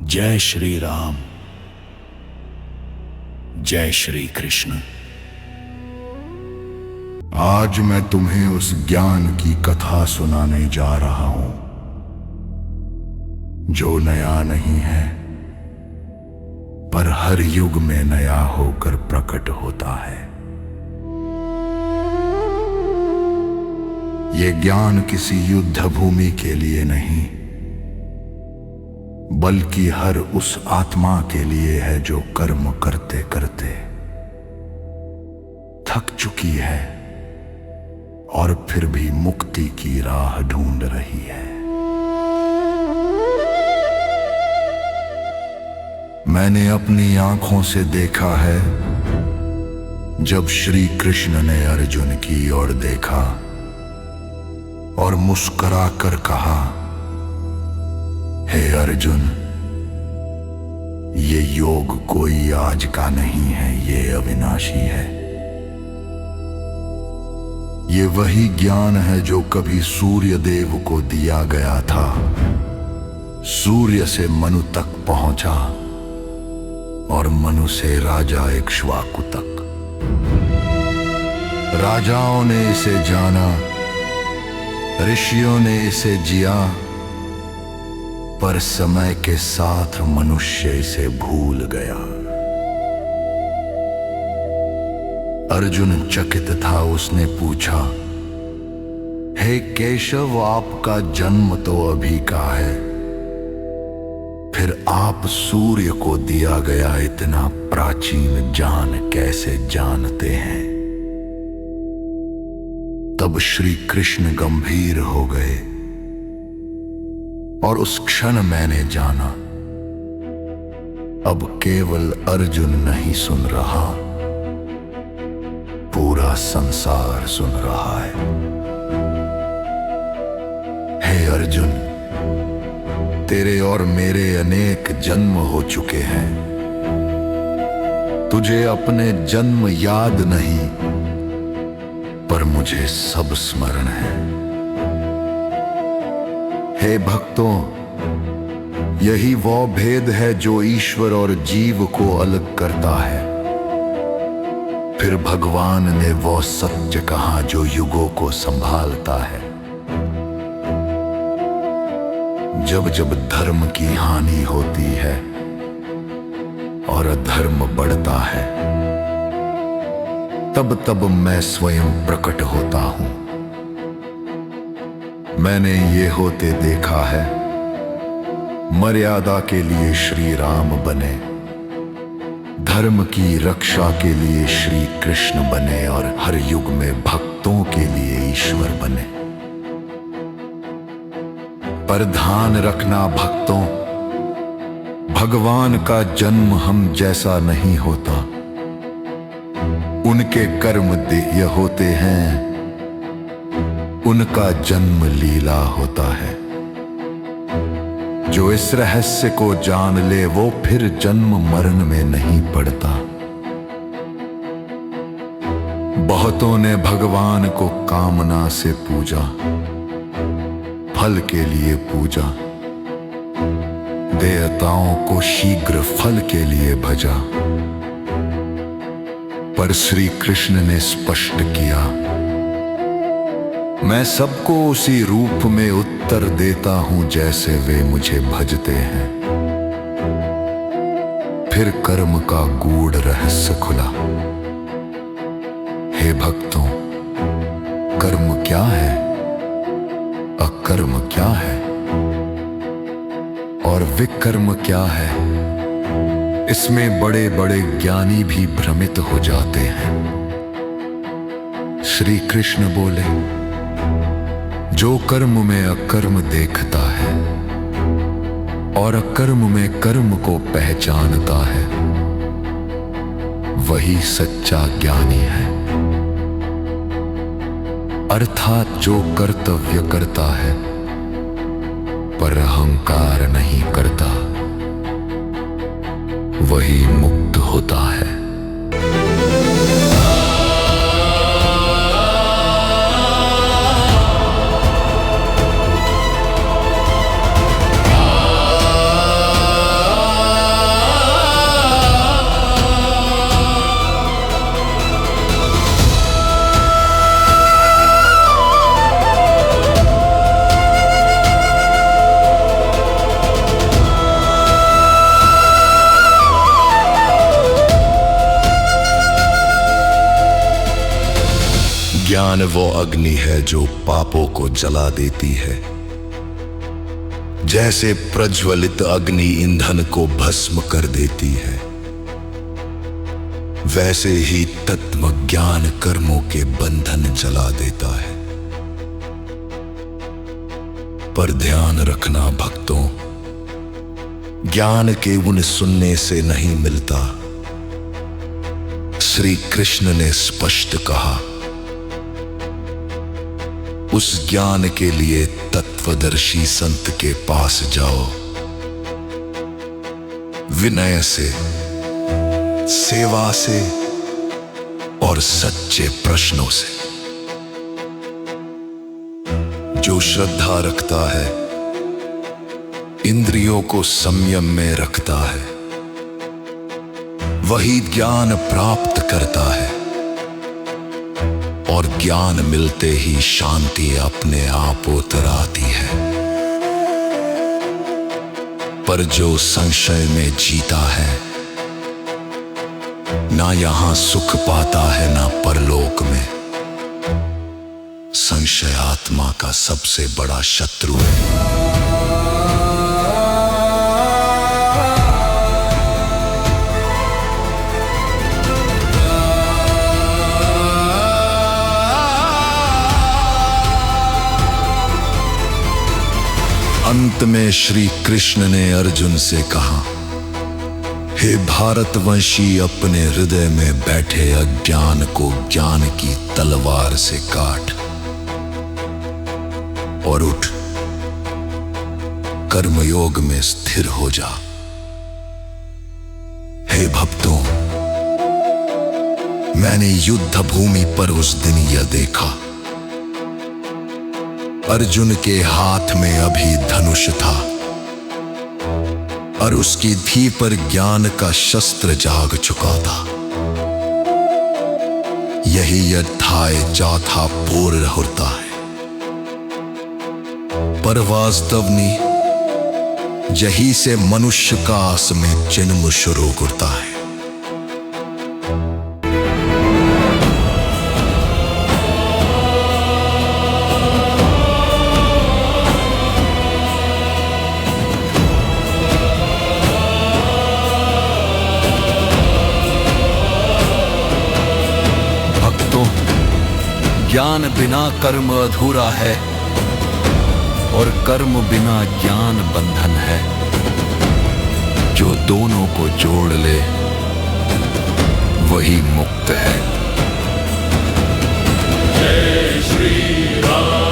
जय श्री राम, जय श्री कृष्ण। आज मैं तुम्हें उस ज्ञान की कथा सुनाने जा रहा हूं जो नया नहीं है, पर हर युग में नया होकर प्रकट होता है। ये ज्ञान किसी युद्ध भूमि के लिए नहीं, बल्कि हर उस आत्मा के लिए है जो कर्म करते करते थक चुकी है और फिर भी मुक्ति की राह ढूंढ रही है। मैंने अपनी आंखों से देखा है जब श्री कृष्ण ने अर्जुन की ओर देखा और मुस्कुराकर कहा, हे अर्जुन, ये योग कोई आज का नहीं है, ये अविनाशी है। ये वही ज्ञान है जो कभी सूर्य देव को दिया गया था, सूर्य से मनु तक पहुंचा और मनु से राजा इक्ष्वाकु तक। राजाओं ने इसे जाना, ऋषियों ने इसे जिया, पर समय के साथ मनुष्य इसे भूल गया। अर्जुन चकित था, उसने पूछा, हे केशव, आपका जन्म तो अभी का है, फिर आप सूर्य को दिया गया इतना प्राचीन ज्ञान कैसे जानते हैं? तब श्री कृष्ण गंभीर हो गए और उस क्षण मैंने जाना, अब केवल अर्जुन नहीं सुन रहा, पूरा संसार सुन रहा है। हे अर्जुन, तेरे और मेरे अनेक जन्म हो चुके हैं, तुझे अपने जन्म याद नहीं, पर मुझे सब स्मरण है। हे भक्तों, यही वो भेद है जो ईश्वर और जीव को अलग करता है। फिर भगवान ने वो सत्य कहा जो युगों को संभालता है। जब जब धर्म की हानि होती है और अधर्म बढ़ता है, तब तब मैं स्वयं प्रकट होता हूं। मैंने ये होते देखा है, मर्यादा के लिए श्री राम बने, धर्म की रक्षा के लिए श्री कृष्ण बने और हर युग में भक्तों के लिए ईश्वर बने। पर ध्यान रखना भक्तों, भगवान का जन्म हम जैसा नहीं होता, उनके कर्म दिव्य होते हैं, उनका जन्म लीला होता है। जो इस रहस्य को जान ले वो फिर जन्म मरण में नहीं पड़ता। बहुतों ने भगवान को कामना से पूजा, फल के लिए पूजा, देवताओं को शीघ्र फल के लिए भजा, पर श्री कृष्ण ने स्पष्ट किया, मैं सबको उसी रूप में उत्तर देता हूं जैसे वे मुझे भजते हैं। फिर कर्म का गूढ़ रहस्य खुला। हे भक्तों, कर्म क्या है, अकर्म क्या है और विकर्म क्या है, इसमें बड़े बड़े ज्ञानी भी भ्रमित हो जाते हैं। श्री कृष्ण बोले, जो कर्म में अकर्म देखता है और अकर्म में कर्म को पहचानता है, वही सच्चा ज्ञानी है। अर्थात जो कर्तव्य करता है पर अहंकार नहीं करता, वही मुक्त होता है। ज्ञान वो अग्नि है जो पापों को जला देती है। जैसे प्रज्वलित अग्नि ईंधन को भस्म कर देती है, वैसे ही तत्व ज्ञान कर्मों के बंधन जला देता है। पर ध्यान रखना भक्तों, ज्ञान केवल सुनने से नहीं मिलता। श्री कृष्ण ने स्पष्ट कहा, उस ज्ञान के लिए तत्वदर्शी संत के पास जाओ। विनय से, सेवा से और सच्चे प्रश्नों से। जो श्रद्धा रखता है, इंद्रियों को संयम में रखता है, वही ज्ञान प्राप्त करता है। और ज्ञान मिलते ही शांति अपने आप उतर आती है। पर जो संशय में जीता है, ना यहां सुख पाता है ना परलोक में। संशय आत्मा का सबसे बड़ा शत्रु है। अंत में श्री कृष्ण ने अर्जुन से कहा, हे भारतवंशी, अपने हृदय में बैठे अज्ञान को ज्ञान की तलवार से काट और उठ, कर्मयोग में स्थिर हो जा। हे भक्तों, मैंने युद्ध भूमि पर उस दिन यह देखा, अर्जुन के हाथ में अभी धनुष था और उसकी धी पर ज्ञान का शस्त्र जाग चुका था। यही अध्याय चौथा पूर्ण होता है। पर वास्तव में यही से मनुष्य का में जन्म शुरू होता है। ज्ञान बिना कर्म अधूरा है और कर्म बिना ज्ञान बंधन है। जो दोनों को जोड़ ले वही मुक्त है। जय श्री राम।